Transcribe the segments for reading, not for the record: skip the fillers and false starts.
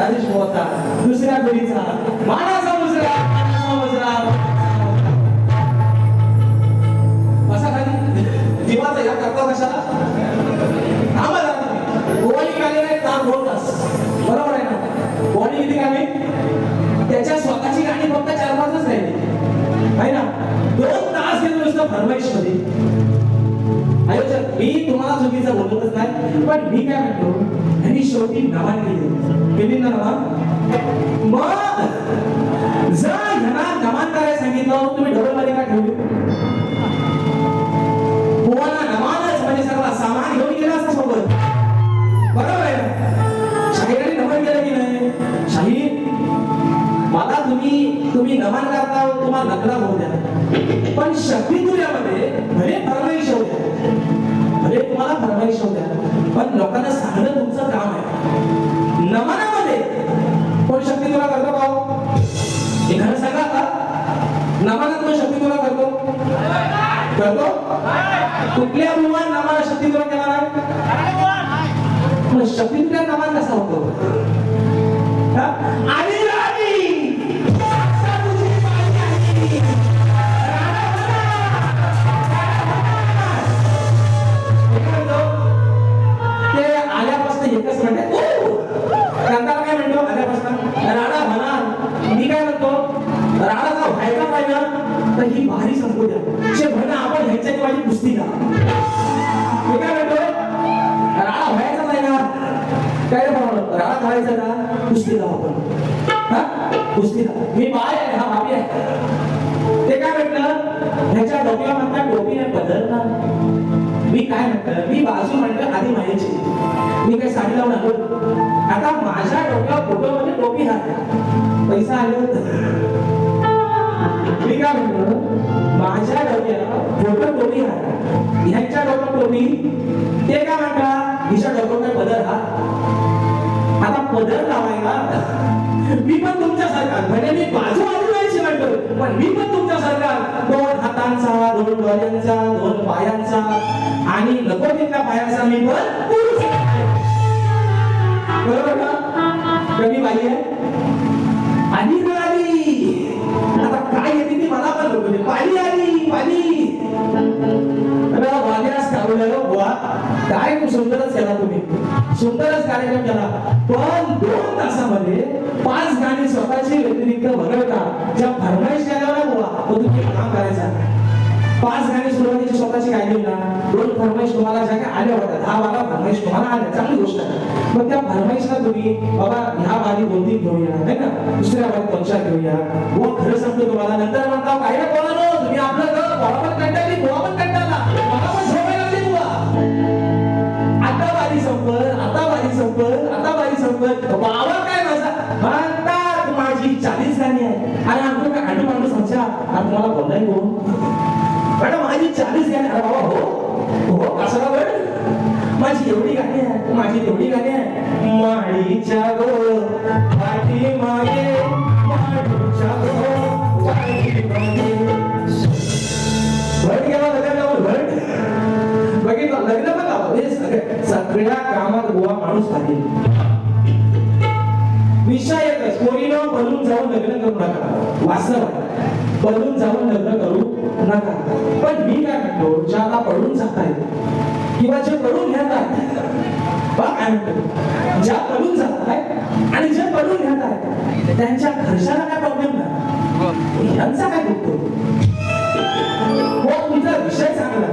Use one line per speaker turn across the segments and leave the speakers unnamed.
चाळीस होता दुसऱ्या पिढीचा मानाचा मुजरा असा खाली जीवाचा या करता कशाला आम्हाला गोवाली गाणे नाही तार बोलतास बरोबर आहे ना गोवाली किती गाणी त्याच्या स्वतःची गाणी फक्त 4-5च राहिली आहे ना 2 तास घेतो नुसतं फरमाईश मध्ये आयोजक मी तुम्हाला चुकीचं बोलतच नाही पण मी काय म्हणतो यांनी शेवटी नमन केली ना नमन मग जर ह्यांना नमन करायला सांगितलं तुम्ही डबल मालिका ठेवली पोवाला नमानच म्हणजे सगळा सामान घेऊन गेला असता सोबत बरोबर आहे ना शाहिराने नमन केलं की नाही शाहीर मला तुम्ही नमन करता तुम्हाला नकला होऊ द्या पण शक्ती तुझ्यामध्ये भले फरमाईश होऊ द्या भले तुम्हाला फरमाईश होऊ द्या पण लोकांना सांगणं तुमचं काम आहे नमनामध्ये कोण शक्ती तुला करतो का हे खरं सांगा का नमनात कोण शक्ती तुला करतो कुठल्या मुलांना नमाना शक्ती तुला केला नाही मग शक्ती तुला नमान कसा होतो आली एकच म्हणते कांताला काय म्हणतो आल्यापासून राणा म्हणा मी काय म्हणतो राणाचा व्हायचा पाहिजे तर ही भारी संपू द्या शे म्हणा आपण घ्यायचं की माझी कुस्ती का मी काय म्हणतो राणा व्हायचा नाही ना काय रे म्हणतो राणा व्हायचा ना कुस्ती का आपण हा कुस्ती का मी बाय आहे हा भाभी आहे ते काय म्हटलं ह्याच्या डोक्याला म्हणतात टोपीने बदलणार मी काय म्हणतो मी बाजू म्हणतो आधी माहिती मी काय साडी लावून आलो आता माझ्या डोक्यावर फोटो मध्ये टोपी आहे पैसा आलो मी काय म्हणतो माझ्या डोक्यावर फोटो टोपी आहे ह्यांच्या डोक्यावर टोपी ते काय म्हणता हिच्या डोक्यावर पदर हा आता पदर लावायला मी पण तुमच्या सरकार म्हणजे मी बाजू आजूबाजूची म्हणतो पण मी पण तुमच्या सरकार 2 हातांचा 2 डोळ्यांचा 2 पायांचा आणि नको तिथल्या पायांचा मी पण बरोबर ना कमी बाई आहे आणि आली आता काय येते ती मला पण नको पाणी आली पाणी वाग्यास काढलं बुवा काय खूप सुंदरच केला तुम्ही सुंदरच कार्यक्रम केला पण 2 तासामध्ये 5 गाणी स्वतःची व्यतिरिक्त वगळता ज्या फरमाईश केल्या ना बुवा तो तुम्ही काम करायचा 5 गाणी सुरुवातीची स्वतःची गायली ना 2 फरमाईश तुम्हाला ज्या काय आल्या होत्या 10-12 फरमाईश तुम्हाला आल्या चांगली गोष्ट आहे मग त्या फरमाईशला तुम्ही बाबा ह्या बारी 2-3 घेऊया है ना दुसऱ्या बारी 2-4 घेऊया बुवा खरं सांगतो तुम्हाला नंतर म्हणता काय रे बोला तुम्ही आपलं घर बोला पण कंटाळली बुवा पण कंटाळला मला पण झोपायला लागली बुवा आता बारी संपल बाबा काय माझा म्हणतात माझी 40 गाणी आहे आणि आमचं काय आंडू मांडू समजा आणि तुम्हाला बोललाय कोण मॅडम माझी 40 गाणी अरे बाबा हो कसं बरं माझी एवढी गाणी आहे माझी तेवढी गाणी आहे माळीच्या गो पाठी मागे माळीच्या गो पाठी मागे भट गेला लग्न लावून भट बघितलं लग्न पण लावलं सगळ्या कामात गोवा माणूस पाहिजे विषय एकच कोणीनं बनून जाऊन लग्न करू नका वास्तव बनून जाऊन लग्न करू नका पण मी काय म्हणतो ज्याला पडून जाताय किंवा जे पडून घेतात काय म्हणतो ज्या पडून जाताय आणि जे पडून घेताय त्यांच्या घरच्याला काय प्रॉब्लेम नाही यांचा काय दुखतो हो तुझा विषय चांगला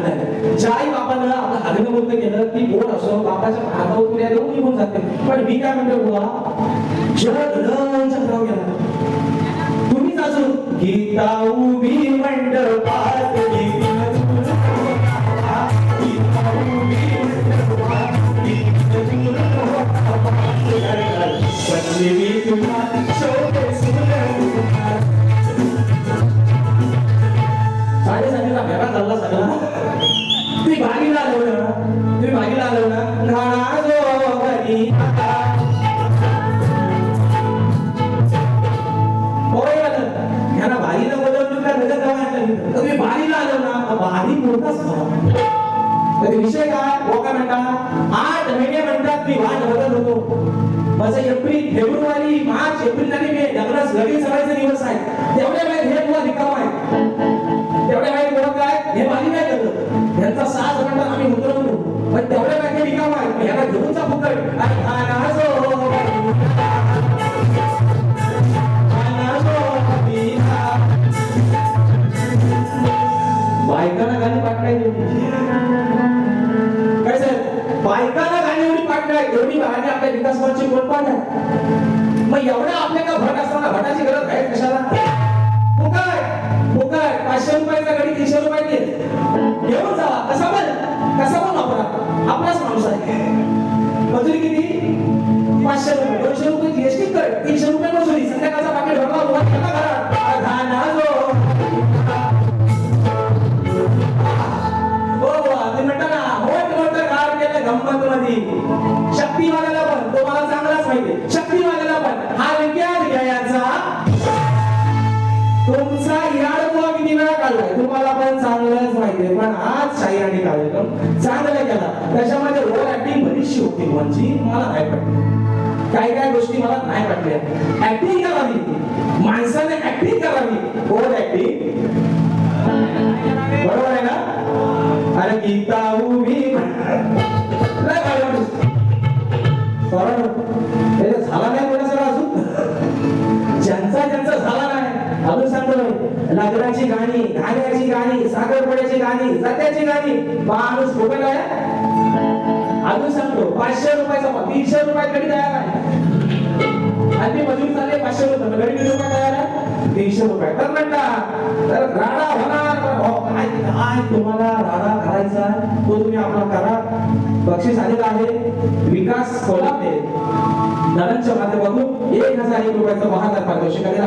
आहे ज्या आई बापानं आपलं आग्रहबद्ध केलं की गोड असो बापाच्या हातावर पुऱ्या देऊन निघून जाते पण मी काय म्हणतो बुवा चक्राव गेला तुम्हीच अजून गीता उभी मंडपात साडेसातीला भेगा चालला सगळा तुम्ही भागीला आलो ना घाणा जो घरी ह्याला भारीला बोलवून काय भेटत नाही तुम्ही भारीला आलो ना भारी मोठाच कधी विषय काय बोका म्हणता 8 महिने म्हणतात मी वाट बघत होतो माझं एप्रिल फेब्रुवारी मार्च एप्रिल आणि मे लग्नास लगेच सगळ्याचे दिवस आहेत तेवढ्या वेळेत हे बुवा रिकाम आहे तेवढ्या वेळेत बुवा काय हे बाली काय करत यांचा 6 घंटा आम्ही उतरवतो पण तेवढ्या वेळेत हे रिकाम आहे याला घेऊन जा फुकट बायकांना गाणी पाठवाय काय सर बायकांना गाणी एवढी पाठवाय एवढी गाणी आपल्या विकास मंचची कोण पाठवाय मग एवढा आपल्याला भट असताना भटाची गरज आहे कशाला फुकट 500 रुपयाचा गाडी 300 रुपये घेऊन जावा कसा पण वापरा आपलाच माणूस आहे मजुरी किती 500 रुपये 200 रुपये जीएसटी कट 300 रुपये मजुरी संध्याकाळचा पाकिट भरला उभा केला घरात गंमत मध्ये शक्तिवाल्याला पण तो मला चांगलाच माहिती शक्तिवाल्याला पण हा विज्ञान घ्यायचा तुमचा याडवा किती वेळा काढलाय तुम्हाला पण चांगलंच माहिती पण आज शाहिराणी कार्यक्रम चांगला केला त्याच्यामध्ये ओव्हर ऍक्टिंग बरीचशी होती म्हणजे मला नाही पटली काही गोष्टी मला नाही पटल्या ऍक्टिंग करावी माणसाने ऍक्टिंग करावी ओव्हर ऍक्टिंग बरोबर आहे ना अरे गीता उभी झाला नाही कोणाचा अजून ज्यांचा झाला नाही अजून सांगतो लग्नाची गाणी घाण्याची गाणी साखरपुड्याची गाणी जात्याची गाणी माणूस फुकट आहे अजून सांगतो 500 रुपयाचा 300 रुपयात गडी तयार आहे आणि मजुरी चालले 500 रुपये गडी किती रुपये तयार आहे 300 रुपये तर म्हणता तर राडा होणार काय तुम्हाला राडा करायचा तो तुम्ही आपला करा बक्षीस आलेला आहे विकास कोल्हापूर दादांच्या माध्यमातून 1001 रुपयाचा 72 पारितोषिक आलेला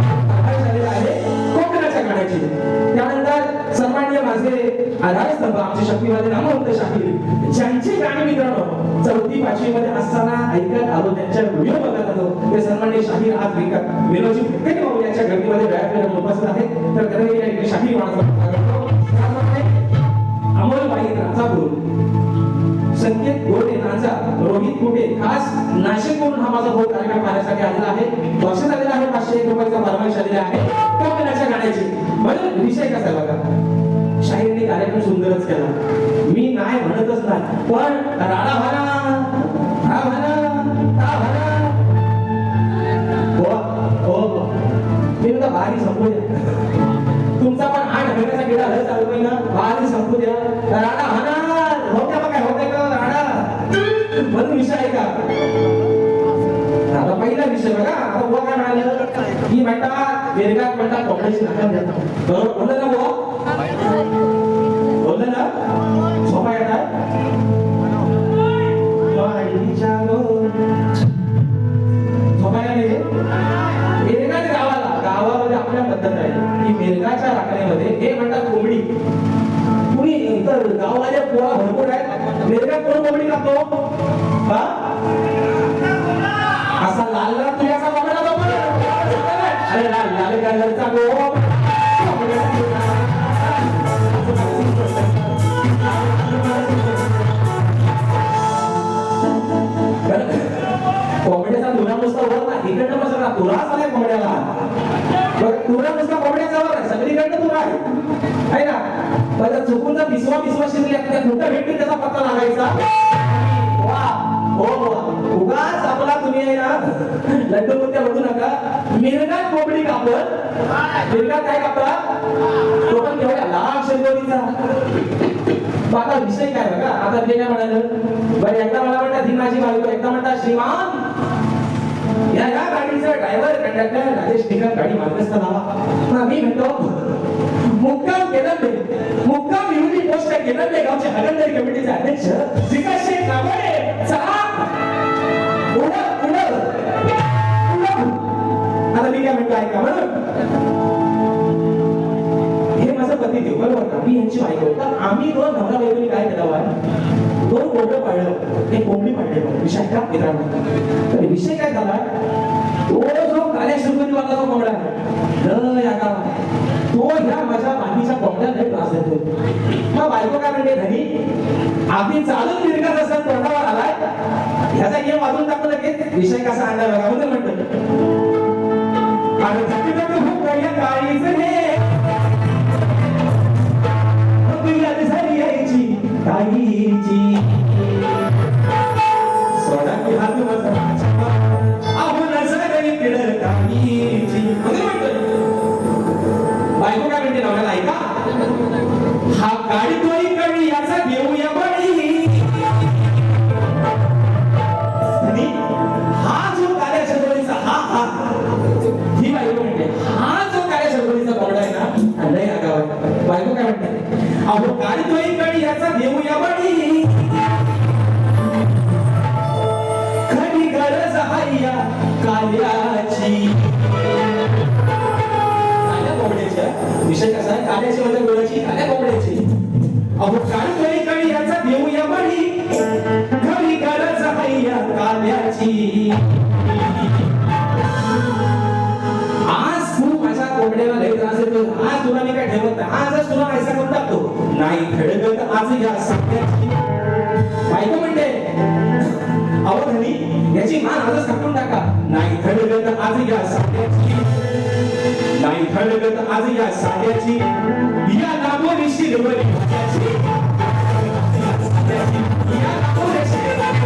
आहे कोकणाच्या गाण्याची त्यानंतर सन्माननीय माझे आधारस्तंभ आमचे शक्तिवादी नामवंत शाहीर ज्यांची गाणी मित्रांनो 4थी 5वी मध्ये असताना ऐकत आलो त्यांच्या व्हिडिओ बघत आलो ते सन्माननीय शाहीर आज विनोदजी फुटके भाऊ यांच्या गर्दीमध्ये वेळात उपस्थित आहेत तर त्यांनी या ठिकाणी शाहीर माणसाला अमोलबाई राजापूर संकेत गोटे नाचा रोहित कुटे खास नाशिक म्हणून हा माझा भाऊ कार्यक्रम पाहण्यासाठी आलेला आहे बक्षीस आलेला आहे 501 रुपयाचा फरमाईश आलेला आहे कोकणाच्या गाण्याची म्हणून विषय कसा बघा शाहीरने कार्यक्रम सुंदरच केला मी नाही म्हणतच नाही पण राडा म्हणा हो मी म्हणता भारी संपू द्या तुमचा पण 8 महिन्याचा गेला हळ चालू आहे ना भारी संपू द्या राडा म्हणा होत्या बघा होत्या का राडा म्हणून विषय आहे का आता पहिला विषय बघा आता बुवा काय म्हणाले की म्हणतात वेरगात म्हणतात कोकणाची नाटक देतात बरोबर बोललं ना बुवा बोललं ना झोपा येतात झोपायला नाही वेरगात गावामध्ये आपल्या पद्धत आहे की वेरगाच्या राखण्यामध्ये हे म्हणतात कोंबडी कुणी इतर गाववाले पोळा भरपूर आहे वेरगात कोण कोंबडी कापतो हा असा लाल लाल तुझ्याचा कोंबडा जातो अरे लाल लाल गालचा गो कोंबड्याचा तुरा नुसता वर ना इकडनं मग सगळा तुराच आलाय कोंबड्याला तुरा नुसता कोंबड्याचा वर आहे सगळीकडनं तुरा आहे ना पण चुकून जर विसवा शिरली त्या मोठ्या भेटून त्याचा पत्ता लागायचा वा हो उगाच आपला तुम्ही आहे ना लड्डू मुद्द्या बघू नका मिरगात कोंबडी कापत मिरगात काय कापतात तो पण केवढ्या लाख शंभरीचा आता विषय काय बघा आता ते काय म्हणालं बरं एकदा मला म्हणतात ही माझी बायको एकदा म्हणतात श्रीमान या गाडीचा ड्रायव्हर कंडक्टर राजेश निकम गाडी मार्गस्थ लावा मी म्हणतो मुक्काम मुक्काम युनिटी पोस्ट केलं गावचे हगलदारी कमिटीचे अध्यक्ष विकास शेठ नागोडे चला आता मी काय म्हणतो ऐका म्हणून हे माझं पती देव बरोबर का मी यांची बायको तर आम्ही दोन नवरा बायकोनी काय केलं 2 कोंबडं पाळलं एक कोंबडी पाळले विषय का मित्रांनो तर विषय काय झाला तो जो काल्या श्रीमंतीवाला जो कोंबडा आहे तो ह्या माझ्या मागीच्या कोंबड्याला त्रास देतो मग बायको काय म्हणते घरी आधी चालून मिरगात असत तोंडावर आलाय ह्याचा गेम वाजून टाकलं लगेच विषय कसा आणला बघा म्हणून म्हणतो अरे धकधक भुकया काळीच हे याद झाली यायची ताईची सोडा की हात माझा अहो नजर इकडं ताईची म्हणून म्हणतो बायको काय म्हणते नवऱ्याला ऐका हा काळी तोरी कळी याचा घेऊया बळी आणि हा जो काळ्या शर्वरीचा हा ही बायको म्हणते हा जो काळ्या शर्वरीचा बोर्ड आहे ना लय आगाव बायको काय म्हणते अहो काळी तोरी कळी याचा घेऊया बळी खरी गरज आहे या काल्याची विषय कसा आहे काल्याची म्हणजे गोळ्याची काल्या कोंबड्याची अहो काळी कळी याचा देऊया बळी खरी गरज आहे या काल्याची आज तू माझ्या कोंबड्याला लई त्रास देतो आज तुला मी काय ठेवत नाही आजच तुला पैसा करून टाकतो नाही खडगत आज या सत्याची बायको म्हणते अहो धनी याची मान आजच कापून टाका नाही खडगत आज या सत्याची नाही खडगत आज या साड्याची या नागोरी शिरवली भाज्याची या नागोरी शिरवली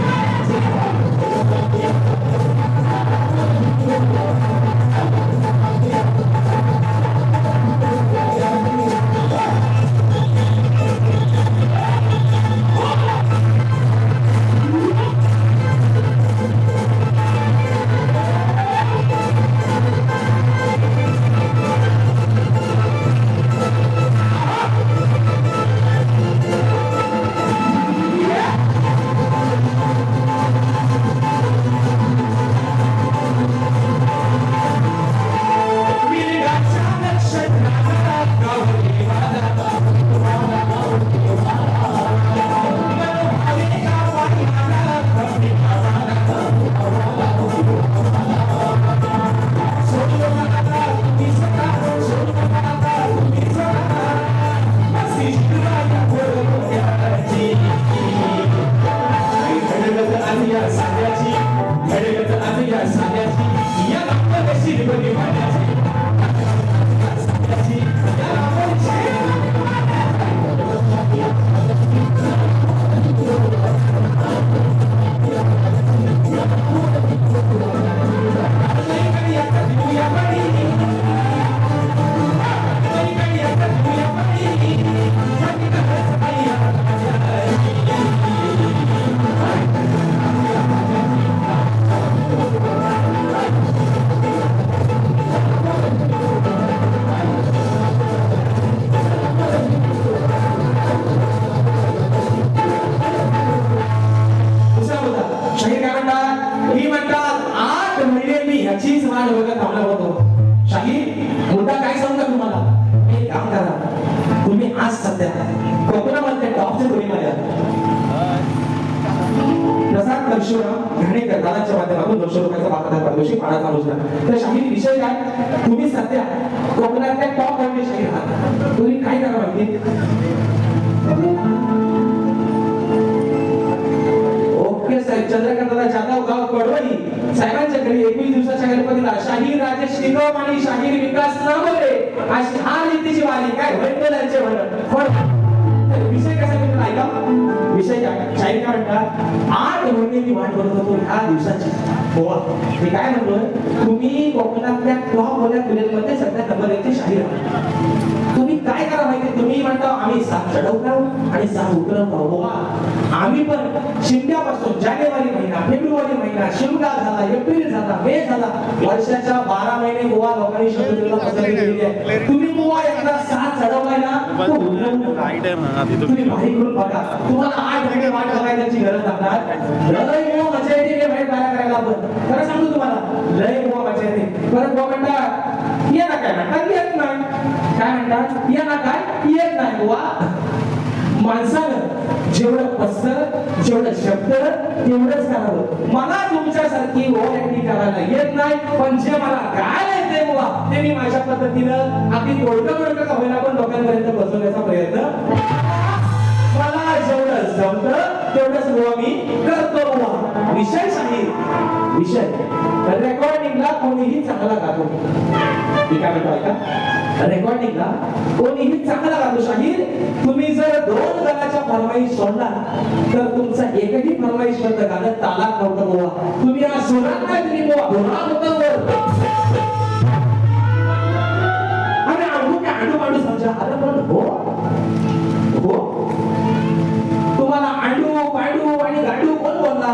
तर शाहीर विषय काय तुम्ही सध्या कोकणातल्या टॉप वनडे शाहीर आहात तुम्ही काय करा माहिती ओके साहेब चंद्रकांतला जाधव गाव कडवली साहेबांच्या घरी 21 दिवसाच्या गणपतीला शाहीर राजेश निगम आणि शाहीर विकास नामोरे अशी हा रीतीची वारी काय वैद्यलांचे म्हणत विषय कसा मित्र ऐका विषय काय शाहीर काय म्हणतात 8 महिने मी वाट बघत होतो ह्या दिवसाची गोवा मी काय म्हणतोय तुम्ही कोकणातल्या टॉप वाल्या मुलींमध्ये सध्या नंबर 1 चे शाहीर आहात तुम्ही काय करा माहिती तुम्ही म्हणता आम्ही 7 चढवतो आणि 6 उतरवतो गोवा आम्ही पण शिमग्यापासून जानेवारी महिना फेब्रुवारी महिना शिमगा झाला एप्रिल झाला मे झाला वर्षाच्या 12 महिने गोवा लोकांनी शब्दला पसरली गेलेली आहे तुम्ही गोवा एकदा 7 चढवलाय ना तो तुम्ही भारी करून बघा तुम्हाला 8 महिने वाट बघायची गरज लागणार लय मो मजा येते हे बाहेर बाहेर करायला आपण खरं सांगू तुम्हाला लय मो मजा येते परत गोवा म्हणतात ये ना काय म्हणतात येत नाही काय म्हणतात ये ना काय येत नाही गोवा माणसानं जेवढं पसर जेवढं शब्द तेवढंच करावं मला तुमच्यासारखी ओव्हर ऍक्टिंग करायला येत नाही पण जे मला गायला येते बुवा ते मी माझ्या पद्धतीनं अगदी तोडकं का होईना पण लोकांपर्यंत पोहोचवण्याचा प्रयत्न मला जेवढं जमतं तेवढंच बुवा मी करतो बुवा. विषय शाहीर विषय रेकॉर्डिंगला कोणीही चांगला गातो. मी काय म्हणतो ऐका, रेकॉर्डिंगला कोणीही चांगला गातो शाहीर. तुम्ही जर 2 गाण्याच्या फरमाईश सोडला तर तुमचा एकही फरमाईश बंद गाणं तालात नव्हतं बुवा. तुम्ही या सुरात काय तुम्ही बुवा धोरात होतं वर. आडू पाडू समजा. अरे पण हो हो तुम्हाला आडू पाडू आणि गाडू कोण बोलला?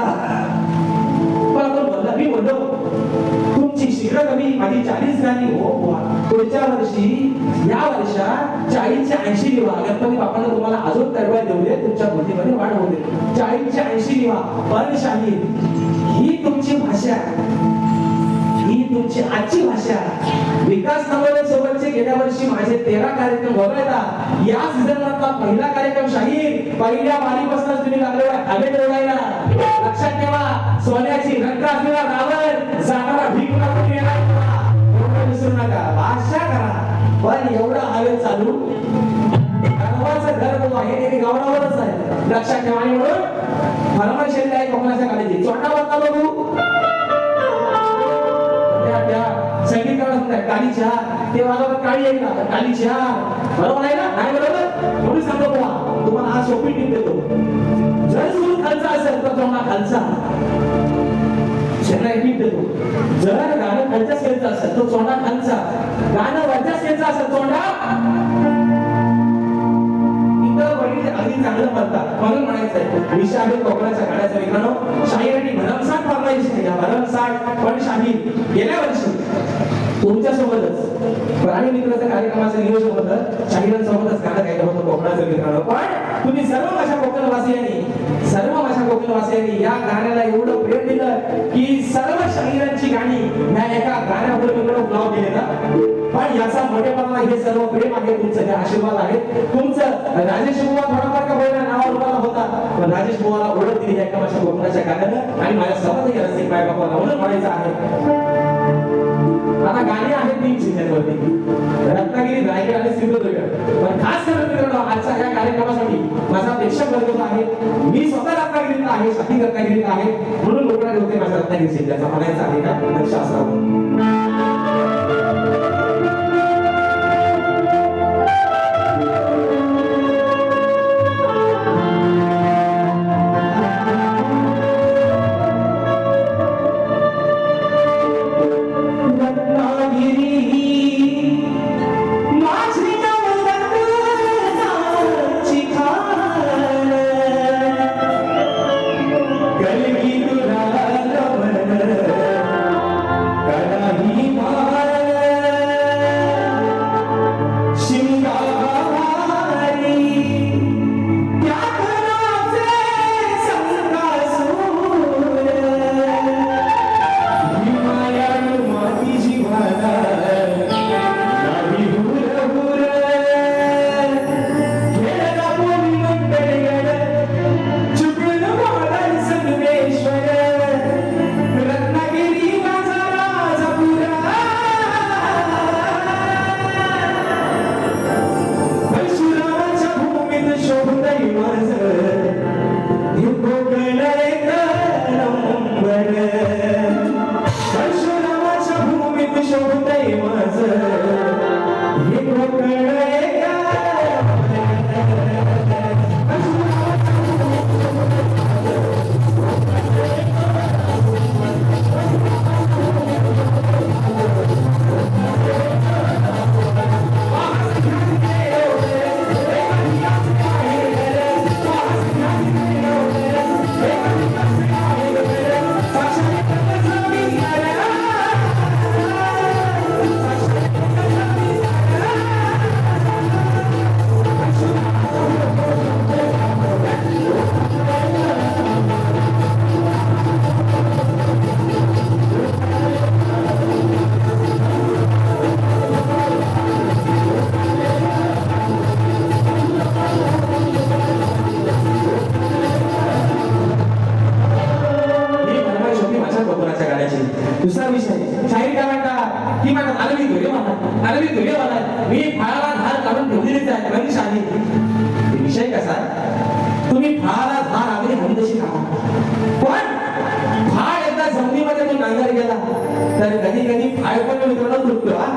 मला कोण बोलला? मी बोललो तुमची शिकड कमी माझी 40 गाणी. हो बुवा पुढच्या वर्षी या वर्षात 40च्या 80 लिहा. गणपती बाप्पाने तुम्हाला अजून तरवाय देऊ दे, तुमच्या बुद्धीमध्ये वाढ होऊ दे. 40च्या 80 लिहा. पण शाहीर ही तुमची भाषा, ही तुमची आजची भाषा. विकास नवले सोबतचे गेल्या वर्षी माझे 13 कार्यक्रम वगळता या सीझन मधला पहिला कार्यक्रम शाहीर. पहिल्या बारीपासूनच तुम्ही लागले हवेत ओढायला. लक्षात ठेवा, सोन्याची रंग असलेला रावण जाणारा भीक मागून येणार. विसरू नका, भाषा करा. पण एवढं हवेत चालू गावाचं घर बघू आहे ते गावावरच आहे. लक्षात ठेवा. आणि म्हणून फरमाईश आहे कोकणाच्या काळजी चोंडा वाजता बघू संगीतकार काली चहा ते वाजवतात. काळी आहे का? काली चहा बरोबर आहे ना? नाही बरोबर? म्हणून सांगतो बुवा तुम्हाला हा सोपी टीप देतो. जर सूर खालचा असेल तर चोंडा खालचा. शेतला एक टीप देतो. जर गाणं खालच्या स्केलचं असेल तर चोंडा खालचा. गाणं वरच्या स्केलचं असेल चोंडा इथं वडील अगदी चांगलं म्हणतात. म्हणून म्हणायचंय विषय आहे कोकणाच्या गाण्याचा. मित्रांनो शाहीरांनी भरमसाठ फरमाईश केल्या, भरमसाठ. पण शाहीर गेल्या वर्षी तुमच्या सोबतच प्राणी मित्राच्या कार्यक्रमाचं नियोजन होतं. शाहिरांसोबतच गाणं गायलं होतं कोकणाचं. मित्रांनो पण तुम्ही सर्व माझ्या कोकणवासियांनी या गाण्याला एवढं प्रेम दिलं की सर्व शाहिरांची गाणी ह्या एका गाण्यावर मित्रांनो नाव दिले ना. पण याचा मोठेपणा हे सर्व प्रेम आहे तुमचं, हे आशीर्वाद आहे तुमचं. राजेश बुवा थोडाफार का होईना नावारूपाला होता, पण राजेश बुवाला ओळख दिली एका माझ्या कोकणाच्या गाण्यानं. आणि माझ्या सोबतही रसिक माय बापाला म्हणून म्हणायचं आहे. आता गाणी आहेत 3 जिल्ह्यांवरती, रत्नागिरी, रायगड आणि सिंधुदुर्ग. पण खास करून मित्रांनो आजच्या या कार्यक्रमासाठी माझा प्रेक्षक वर्ग आहे. मी स्वतः रत्नागिरीत आहे, शाही रत्नागिरीत आहे. म्हणून लोकांना होते माझ्या रत्नागिरी जिल्ह्याचा म्हणायचं आहे का लक्ष असावं. दुसरा विषय शाहीर काय म्हणतात की म्हणतात आलवी धुरे म्हणतात, आलवी धुरे म्हणतात मी फळाला धार काढून ठेवलेलीच आहे. म्हणजे शाहीर विषय कसा तुम्ही फळाला धार अगदी नांगर गेला तर कधी कधी पाय पण मित्रांनो तुटतो हा.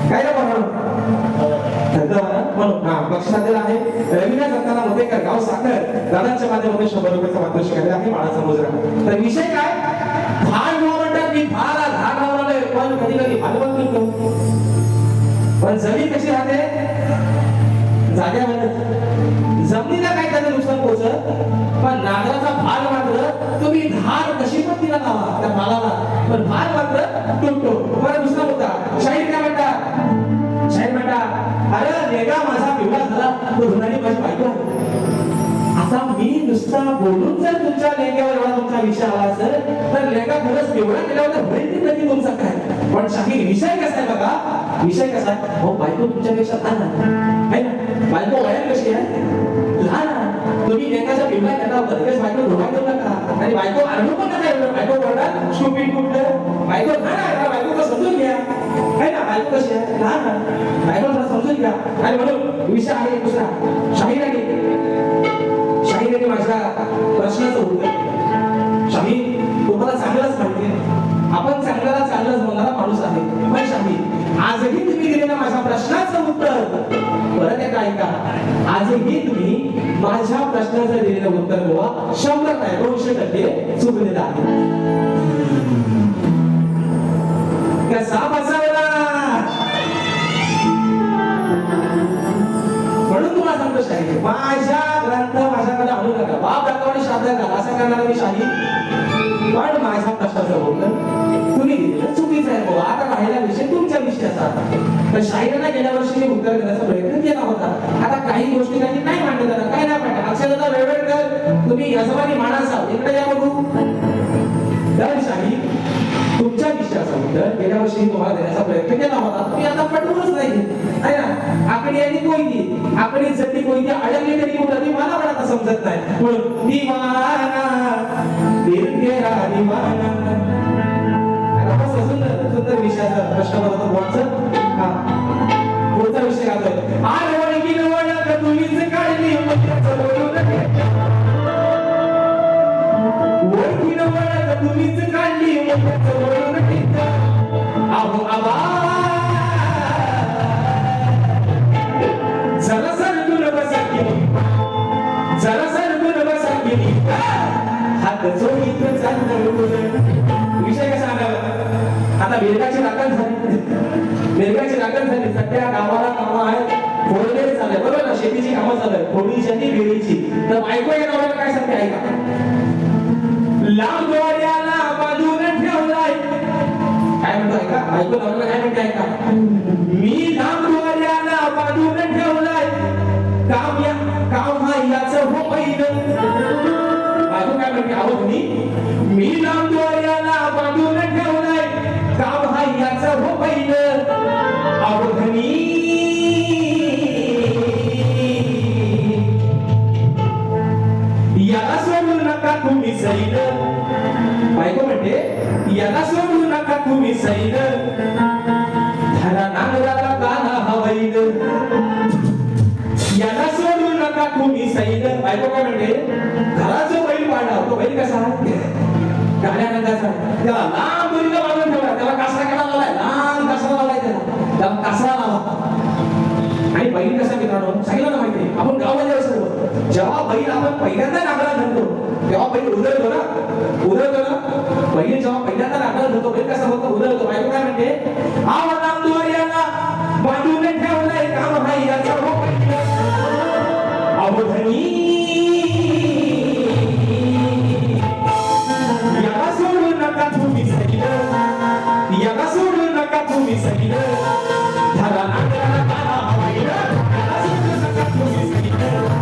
काय रे म्हणून हा पक्षातील आहे रवींद्र दत्ताला मोतेकर गाव साखर दादांच्या माध्यमातून 100 रुपयाचा पारितोषिक आहे माळाचा मुजरा. तर विषय काय भाग म्हणतात की भाला धाग लावला पण कधी कधी भालवत निघतो पण जमीन कशी राहते जाग्यावर जमिनीला काय त्याचं नुकसान पोहोचत पण नांगराचा भाग मात्र तुम्ही धार कशी पण तिला लावा त्या भालाला पण भाग मात्र तुटतो. बरं दुसरा मुद्दा शाहीर काय म्हणतात शाहीर म्हणतात अरे लेगा माझा पिवळा झाला तो धुणारी माझी बायको आहे. आता मी नुसता बोलून जर तुमच्या लेंग्यावर एवढा तुमचा विषय आला असेल तर लेंगा खरंच पिवळा केल्यावर होईल तरी तुमचा काय पण शाहीर विषय कसा आहे बघा विषय कसा आहे हो बायको तुमच्यापेक्षा लहान आहे ना बायको वयात कशी आहे लहान तुम्ही लेंगाच्या पिवळा केला होता लगेच बायको धोका देऊ नका आणि बायको आणू पण नका एवढं बायको बोलणार स्टुपिड कुठलं बायको लहान आहे बायको समजून घ्या है ना बायको कशी आहे लहान बायको थोडा समजून घ्या आणि म्हणून विषय आहे दुसरा शाहीराने माझ्या प्रश्नाचं उत्तर शाहीर तुम्हाला चांगलंच माहिती आपण चांगल्याला चांगलंच म्हणणारा माणूस आहे पण शाहीर आजही तुम्ही दिलेल्या माझ्या प्रश्नाचं उत्तर परत एकदा ऐका आजही तुम्ही माझ्या प्रश्नाचं दिलेलं उत्तर गोवा 100 नाही 200% चुकलेलं आहे. कसा बसावला म्हणून तुम्हाला सांगतो शाहीर माझ्या ग्रंथ माझ्याकडे आणू नका बाप दाखवणे श्राद्ध करा असं करणार मी शाहीर पण माझ्या प्रश्नाचं उत्तर तुम्ही दिलेलं चुकीचं आहे बाबा आता राहिला विषय तुमच्या विषयाचा तर शाहीरांना गेल्या वर्षी मी उत्तर देण्याचा प्रयत्न केला होता. आता काही गोष्टी त्यांनी नाही मांडले त्यांना काय नाही मांडलं अक्षरशः वेळवेळ तुम्ही यजमानी माणसा इकडे या बघू तर शाहीर तुमच्या विषयाचा उत्तर गेल्या वर्षी तुम्हाला देण्याचा प्रयत्न केला होता तुम्ही आता पटवूनच नाही आहे ना आकडे आणि कोयती आकडे जटी कोयती अडकली तरी कुठं ती मला पण आता समजत नाही म्हणून दिवाना दिल तेरा दिवाना सुंदर विषयाचा प्रश्न होता व्हॉट्सअप हा पुढचा विषय गातोय आरवळी वळक तुम्हीच काढली ओळखीन वळक तुम्हीच काढली अहो आबा जरा सरकून बसा गेली जरा सरकून बसा गेली हात जोडीत चाललं विषय कसा आला आता बेरगाची राखण झाली सध्या गावाला कामं आहेत फोडले चालले बरोबर ना शेतीची कामं चालू आहेत फोडीची आणि बेळीची तर बायको या गावाला काय सांगते ऐका लांब दोऱ्याला बांधून ठेवलाय काय म्हणतो ऐका बायको नवऱ्याला काय म्हणते ऐका मी लांब दोऱ्याला बांधून ठेवलाय काम हा याचं हो पहिलं बायको काय म्हणते आहो तुम्ही मी लांब दोऱ्याला बांधून ठेवलाय काम हा याचं हो पहिलं आहो धनी याला सोडू नका तुम्ही सैल बायको म्हणते याला सोडू नका तुम्ही सैल धरा नांगराला काना हवैल याला सोडू नका तुम्ही सैल बायको काय म्हणते घरात जो बैल पाळला तो बैल कसा गाड्या रंगाचा त्याला लांब दोरीला बांधून ठेवला त्याला कासरा केला लावलाय लांब कासरा लावलाय त्याला कासरा लावा आणि बैल कसा मित्रांनो सांगितलं माहिती आपण गावामध्ये असतो जेव्हा बैल आपण पहिल्यांदा नांगरात धरतो तेव्हा बैल उधळतो ना बैल जेव्हा पहिल्यांदा नांगरात धरतो बैल कसा होतो उधळतो बायको काय म्हणते आवा लांब दोऱ्याला बांधून ठेवलाय काम हाय याचा हो अहो धनी याला सोडू नका तुम्ही सगळं याला सोडू नका तुम्ही सगळं धरा नांगराला काना हवैल याला सोडू नका तुम्ही सगळं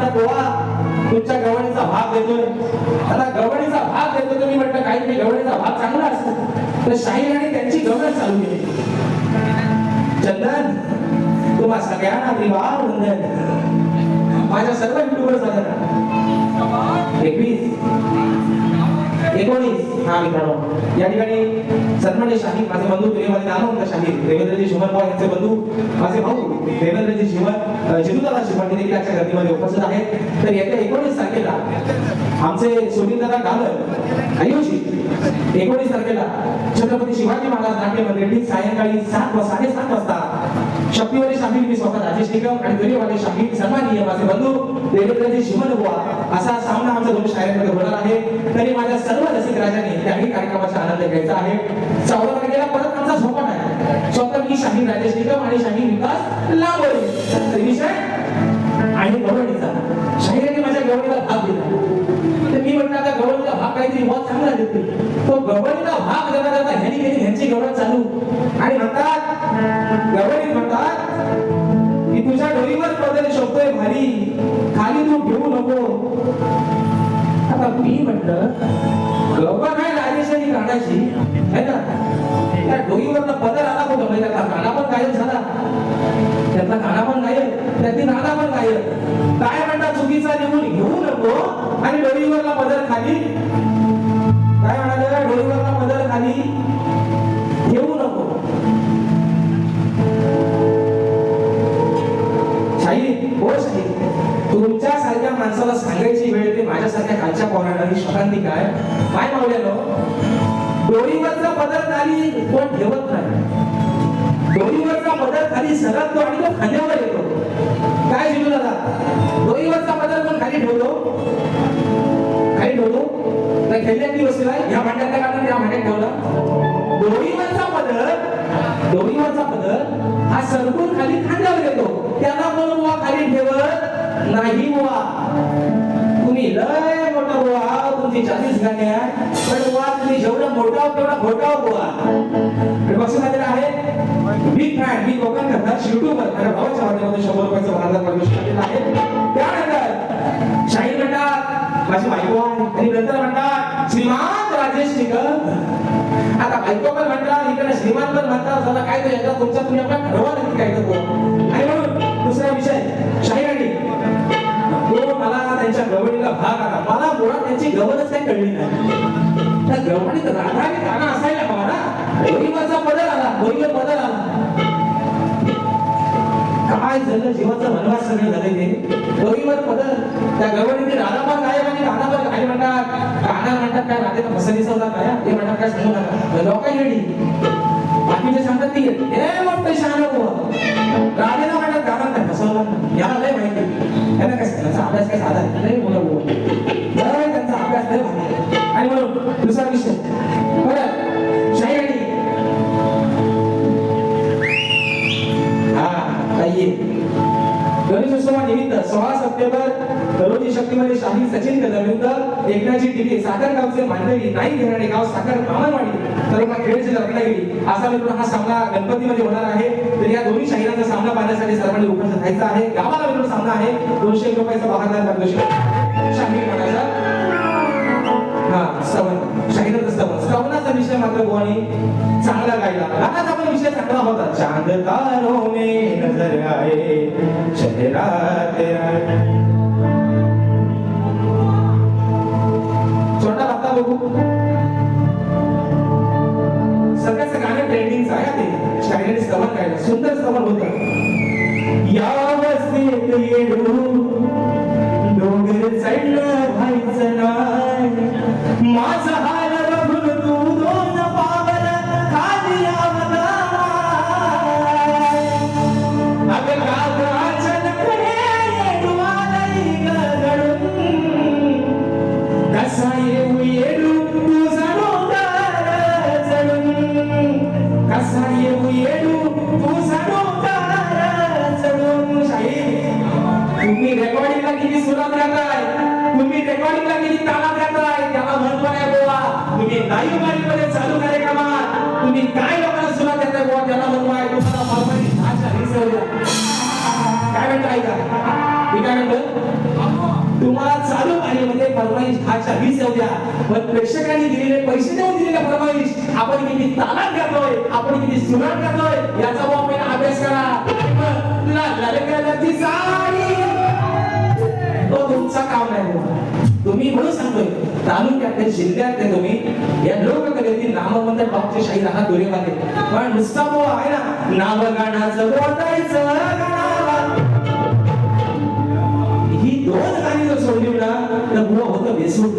म्हणतात गोवा तुमच्या गवळीचा भाग देतोय. आता गवळीचा भाग देतो तुम्ही म्हटलं काहीतरी गवळीचा भाग चांगला असतो. तर शाहीराने त्यांची गवळ चालू केली. चंदन तुम्हा सगळ्यांना त्रिवार वंदन. माझ्या सर्व युट्यूबर झालं 21 19 हा मित्रांनो या ठिकाणी सन्मान्य शाहीर माझे बंधू प्रियवादी नामवंत शाहीर देवेंद्रजी शिवणराव यांचे बंधू माझे भाऊ देवेंद्रजी शिवण जितूदादा शिवण देखील आजच्या गर्दीमध्ये उपस्थित आहेत. तर येत्या 19 तारखेला आमचे सुनीलदादा गावल आयुषी 19 तारखेला छत्रपती शिवाजी महाराज नाट्य मंदिर ठीक सायंकाळी 7:30 वाजता शक्तीवाली शाहीर मी स्वतः राजेश निकम आणि गरीबवाले शाहीर सन्माननीय माझे बंधू देवेंद्रजी शिवणबुवा असा सामना आमच्या दोन शाहीरांमध्ये होणार आहे. तरी माझ्या सर्व रसिक राजांनी त्याही कार्यक्रमाचा आनंद घ्यायचा आहे. 14 तारखेला परत आमचा झोपाट आहे. स्वतः मी शाहीर राजेश निकम आणि शाहीर विकास लांबोळे विषय आणि गवळणीचा शाहिरांनी माझ्या गवळणीला भाग दिला. तर मी म्हटलं आता गवळणीचा भाग काहीतरी बहुत चांगला देते. तो गवळणीचा भाग देता देता ह्यांची गवळ चालू आणि म्हणतात गवळणीत म्हणतात की तुझ्या डोईवर पदर शोभतोय भारी खाली तू घेऊ नको. आता मी म्हटलं गवळ काय राजेश आणि काढायची है ना. त्या डोईवरला पदर आला कुठं म्हणजे त्याचा गाणा पण गायब झाला. त्यातला गाणा पण गायब त्यातली नादा पण गायब. काय म्हणतात चुकीचा निवडून घेऊ नको आणि डोईवरला पदर खाली काय म्हणाले डोईवरला पदर खाली घेऊ नको. शाहीर हो शाहीर तुमच्या सारख्या माणसाला सांगायची वेळ ते माझ्यासारख्या खालच्या पोरांना ही शतांती काय काय मावल्यानो डोईवरचा पदर खाली कोण ठेवत नाही. डोईवरचा पदर खाली सरकतो आणि तो खांद्यावर येतो. काय जिजू दादा डोईवरचा पदर कोण खाली ठेवतो खाली ठेवतो नाही खेळण्यात मी बसलेला आहे ह्या भांड्यात काढून त्या भांड्यात ठेवला. डोईवरचा पदर हा सरकून खाली खांद्यावर येतो. त्याला कोण बुवा खाली ठेवत नाही. बुवा तुम्ही लय मोठा बुवा तुमची 40 गाणी आहे पण बुवा तुम्ही जेवढं मोठा तेवढा खोटा बुवा. बक्षीस आहे बिग फॅन मी कोकण करतात युट्यूबवर माझ्या भावाच्या माध्यमातून 100 रुपयाचं भारतात प्रवेश केलेला आहे. त्यानंतर शाहीर म्हणतात माझी बायको आहे आणि नंतर म्हणतात श्रीमान राजेश निकम. आता बायको पण म्हणतात इकडे श्रीमान पण म्हणतात झाला काय तर याचा तुमच्या तुम्ही आपला ठरवा नाही काय तर आणि म्हणून दुसरा विषय शाहीरांनी तो मला त्यांच्या गवळीला भाग आला. मला मुळात त्यांची गवळच काही कळली नाही. त्या गवळीत राधाने गाणं असायला हवा ना. डोईवरचा पदर आला डोईवर पदर आला काय झालं जीवाचं वनवास सगळं झाले ते डोईवर पदर त्या गवळीने राधा पण गायब आणि गाणं पण काय म्हणतात गाणं म्हणतात काय राधेला फसली सवला काय ते म्हणतात काय सांगू नका लोकांनी येडी बाकीचे सांगतात ती हे मोठं शहाणं बुवा. राधेला म्हणतात गाणं काय फसवला याला लय माहिती त्यांना काय त्यांचा अभ्यास काय साधा नाही बोला बुवा त्यांचा अभ्यास लय माहिती. आणि म्हणून दुसरा विषय परत शाहीरांनी गणेशोत्सवानिमित्त 16 सप्टेंबर रोजी शक्तीमध्ये शाहीर सचिन कदम विरुद्ध एकनाथजी टिके साखरगावचे मांडवी नाही घेणारे गाव साखर ब्राह्मणवाडी तालुका खेडचे रत्नागिरी असा मित्र हा सामना गणपतीमध्ये होणार आहे. तर या दोन्ही शाहिरांचा सामना पाहण्यासाठी सर्वांनी उपस्थित राहायचं आहे. गावाला मित्र सामना आहे 200 रुपयाचा बहादर पारितोषिक शाहीर म्हणायचा हा श्रवण शाहिरांचा श्रवणाचा विषय मात्र गोवानी चांगला गायला. गाण्याचा पण विषय चांगला होता. चांद तारों में नजर आए चेहरा तेरा छोटा बघता बघू सगळ्याच गाणं ट्रेंडिंगचं आहे ते शाहिरांनी श्रवण गायला सुंदर श्रवण होतं. या वस्तीत येडू डोंगर चढलं व्हायचं नाही माझा हाल बघून तू दोन पावल खाली आवला अगं गावाच्या नकडे येडू आलाय गडून कसा येऊ येडू तुझा डोंगर चढून कसा येऊ येडू तुझा डोंगर चढून. शाहीर तुम्ही रेकॉर्डिंगला किती सुरात राहताय तुम्ही रेकॉर्डिंगला किती तालात राहताय त्याला महत्व आहे बुवा. तुम्ही नाही मध्ये चालू कार्यक्रमात तुम्ही काय लोकांना सुरात देताय बुवा त्याला महत्व आहे. तुम्हाला फॉर्मॅलिटी भाषा रिसर्च काय म्हणता ऐका मी काय म्हणतो तुम्हाला चालू पाहिजे फरमाईश 10च्या 20 येऊ द्या, पण प्रेक्षकांनी दिलेले पैसे देऊन दिलेल्या फरमाईश आपण किती तालात घातलोय, आपण किती सुरात घातलोय याचा पहिला अभ्यास करा. ललकलती साडी तो तुमचा काम नाही. तुम्ही म्हणून सांगतोय तालुक्यातले जिल्ह्यातले तुम्ही या लोककलेतील नामवंत टॉपचे शाहीर आहात दोरेवाले, पण नुसता बोला आहे ना नाव गाण्याचं बोलायचं ही 2 गाणी जर सोडली ना तर बुवा होतं बेसूट.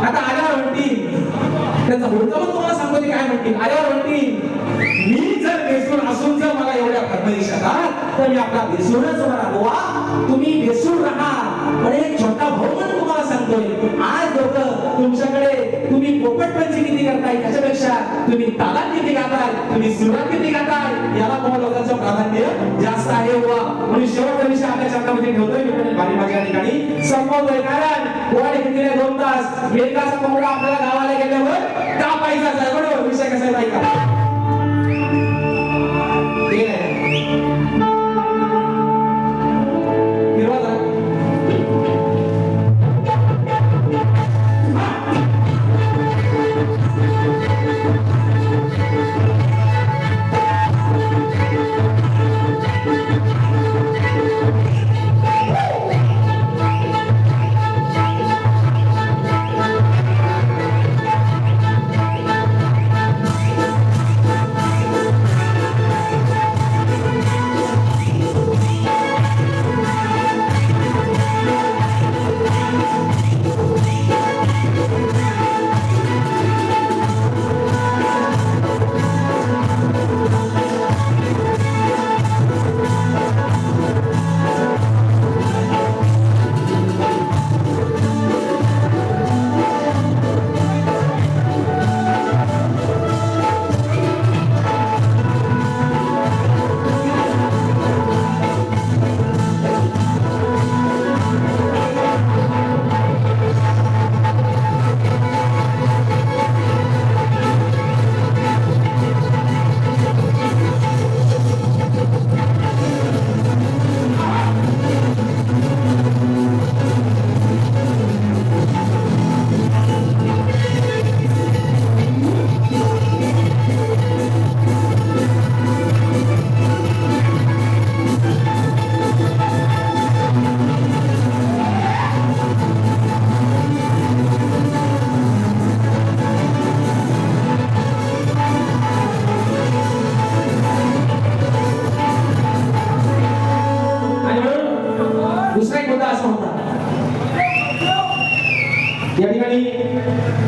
आता आल्यावर म्हणतील त्याचा पुढचा पण तुम्हाला सांगतो ते काय म्हणतील. आल्यावर म्हणतील मी जर बेसूर असून जर मला एवढ्या फरमाईश आहात तर मी आपला बेसूरच होणार. बुवा तुम्ही बेसूर राहा, पण एक छोटा भाऊ म्हणून तुम्हाला सांगतोय आज लोक तुमच्याकडे तुम्ही पोपटपंची किती करताय त्याच्यापेक्षा तुम्ही तालात किती गाताय, तुम्ही सुरात किती गाताय याला कोण लोकांचं प्राधान्य जास्त आहे. बुवा म्हणून शेवटचा विषय आपल्या चर्चामध्ये ठेवतोय मी बारी माझ्या ठिकाणी संपवतोय. कारण पोवाडे कितीने 2 तास मेघाचा कोंबडा आपल्याला गावाला गेल्यावर कापायचा आहे. बरोबर विषय कसा आहे ऐका.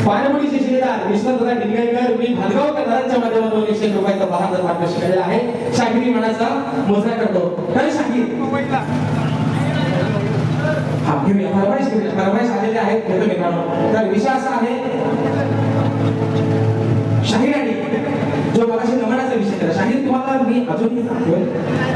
पाणबुडीचे शिलेदार विश्वनाथ डिंगळकर मी भादगावकर घरांच्या माध्यमातून 100 रुपयाचा बहादर पारितोषिक केलेला आहे. शाहिरी मनाचा मोजरा करतो. तर शाहीर हा घेऊया फरमाईश आलेले आहेत घेतो मित्रांनो. तर विषय असा आहे शाहिरांनी जो मगाशी नमनाचा विषय केला. शाहीर तुम्हाला मी अजूनही सांगतोय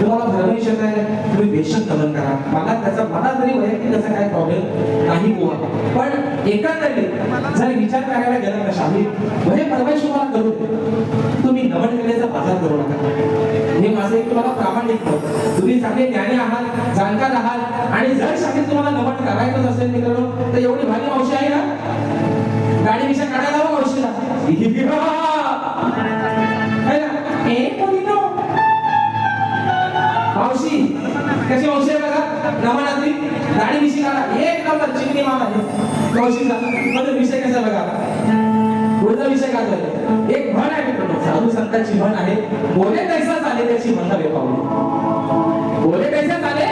तुम्हाला फरमाईश येत आहे तुम्ही बेशक नमन करा. मला तरी वैयक्तिक त्याचा काही प्रॉब्लेम नाही बुवा, पण एकंदरीत जर विचार करायला गेला तर शाहीर म्हणजे फरमाईश तुम्हाला करू दे, तुम्ही नमन करण्याचा बाजार करू नका. हे माझं एक तुम्हाला प्रामाणिक मत. तुम्ही चांगले ज्ञानी आहात, जाणकार आहात, आणि जर शाहीर तुम्हाला नमन करायचंच असेल मित्रांनो तर एवढी भारी मावशी आहे ना, गाडी विषय काढायला हवं मावशीला. मावशी कशी मावशी आहे बघा नमनातली गाडी विषय काढा एक नंबर चिमणी मामा आहे मावशीचा. म्हणजे विषय कसा बघा पुढचा विषय काढतोय. एक म्हण आहे मित्रांनो, साधू संतांची म्हण आहे, बोले तैसा चाले त्याची म्हणणावे पावले. बोले तैसा चाले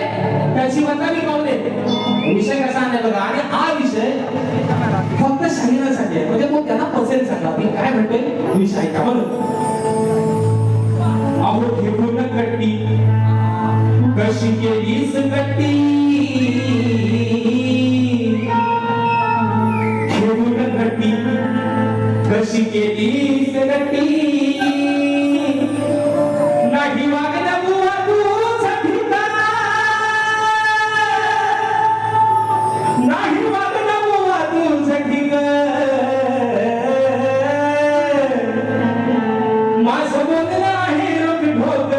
त्याची म्हणणावी पावले. विषय कसा आहे बघा, आणि हा विषय फक्त शाहिरांसाठी आहे, म्हणजे तो त्यांना पसेल सांगा. मी काय म्हणतोय विषय ऐका. म्हणून अहो घेऊन कट्टी कशी केलीस कट्टी, घेऊन कट्टी कशी केलीस कट्टी, नाही वागला बुवा तुझ्यासाठी का, नाही वागला बुवा तुझ्यासाठी का, माझं बोलणं आहे रोक ढोक,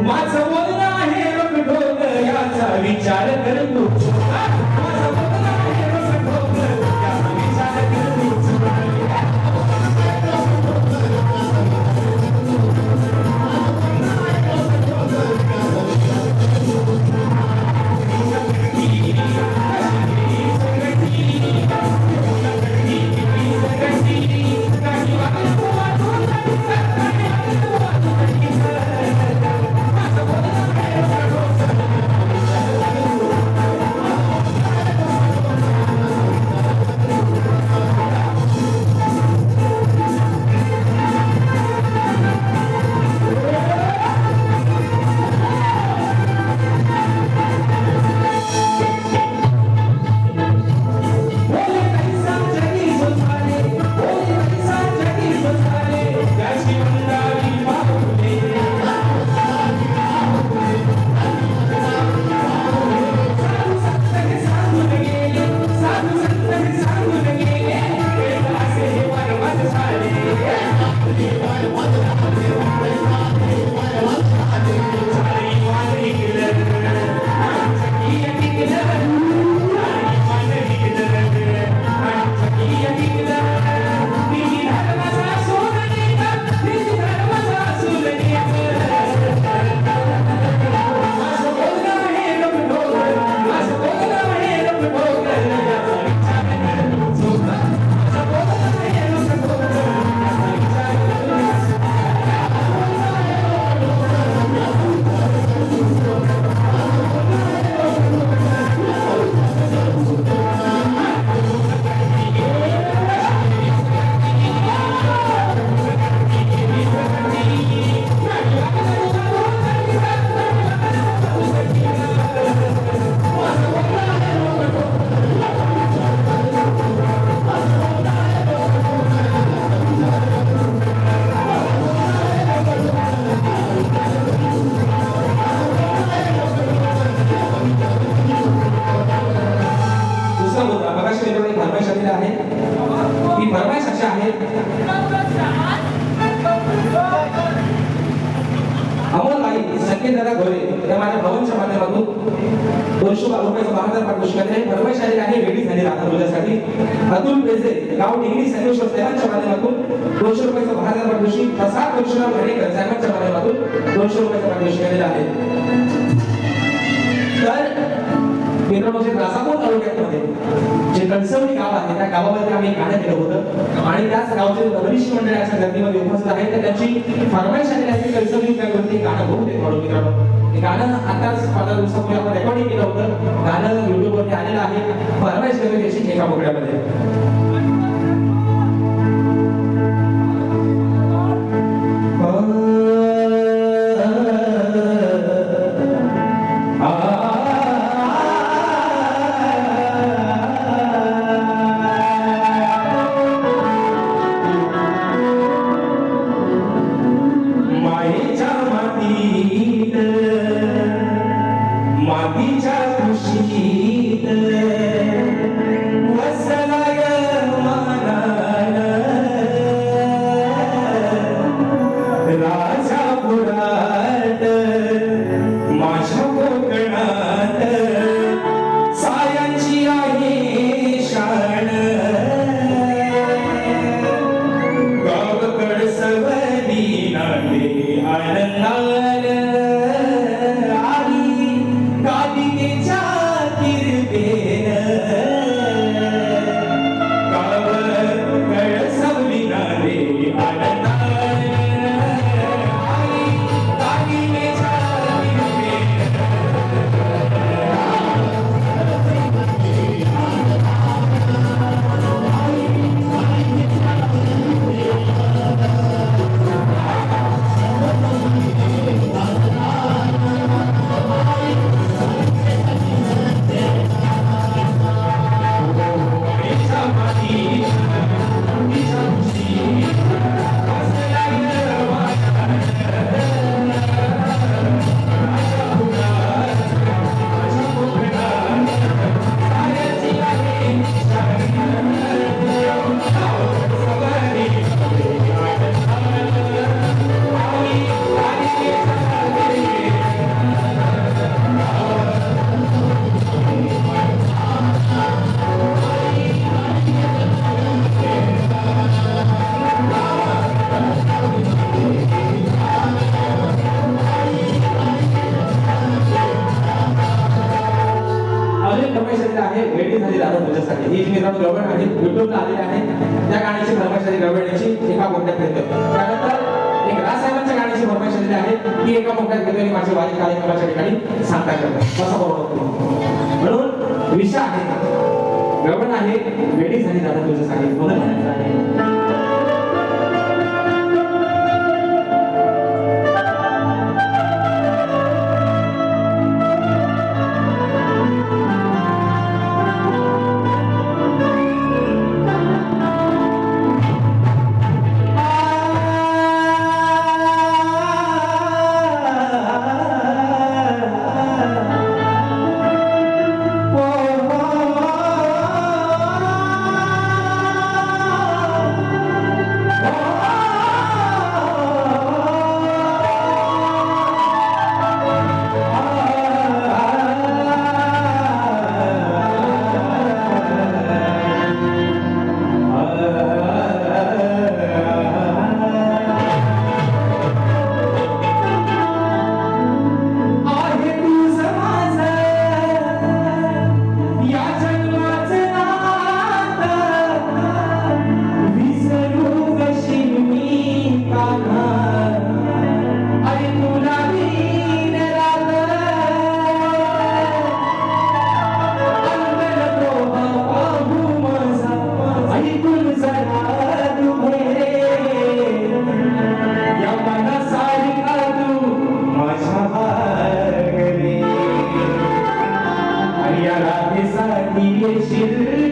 माझं बोलणं आहे रोक ढोक, याचा विचार कर तू. मुद्दा मगाशी मित्रांनो एक फरमाईश आलेली आहे. ती फरमाईश अशी आहे, अमोलबाई संकेतदादा घोरे या माझ्या भावांच्या माध्यमातून 200 रुपयाचं 12,000 पारितोषिक आहे. फरमाईश आलेली आहे वेगळी झाली राधा तुझ्यासाठी. अतुल पेजे गाव डिग्री संगमेश्वर साहेबांच्या माध्यमातून 200 रुपयाचं 12,000 पारितोषिक. प्रसाद परशुराम घाणेकर साहेबांच्या माध्यमातून 200 रुपयाचं पारितोषिक आलेलं आहे. तर मित्रांनो, जे राजापूर तालुक्यामध्ये जे कणसवली गाव आहे त्या गावामध्ये आम्ही एक गाणं केलं होतं आणि त्याच गावचे बरीचशी मंडळी अशा गर्दीमध्ये उपस्थित आहेत. तर त्यांची फरमाईश आलेली आहे कणसवली गावावरती गाणं बघू देत म्हणून मित्रांनो. हे गाणं आताच 15 दिवसापूर्वी आपण रेकॉर्डिंग केलं होतं. गाणं युट्यूबवरती आलेलं आहे. फरमाईश करून त्याची एका बोकड्यामध्ये. ही जी मित्रांनो गवळण आहे युट्यूबला आलेली आहे. त्या गाण्याची फरमाईश आली गवळण्याची एका मोठ्यात घेतोय. त्यानंतर एक राजसाहेबांच्या गाण्याची फरमाईश आलेली आहे ती एका मोठ्यात घेतोय आणि माझे वारी कार्यक्रमाच्या ठिकाणी सांगता करतात. कसं बरोबर म्हणून विषय आहे गवळण आहे वेळी झाली दादा तुझ्यासाठी मदत म्हणायचं आहे. Yes,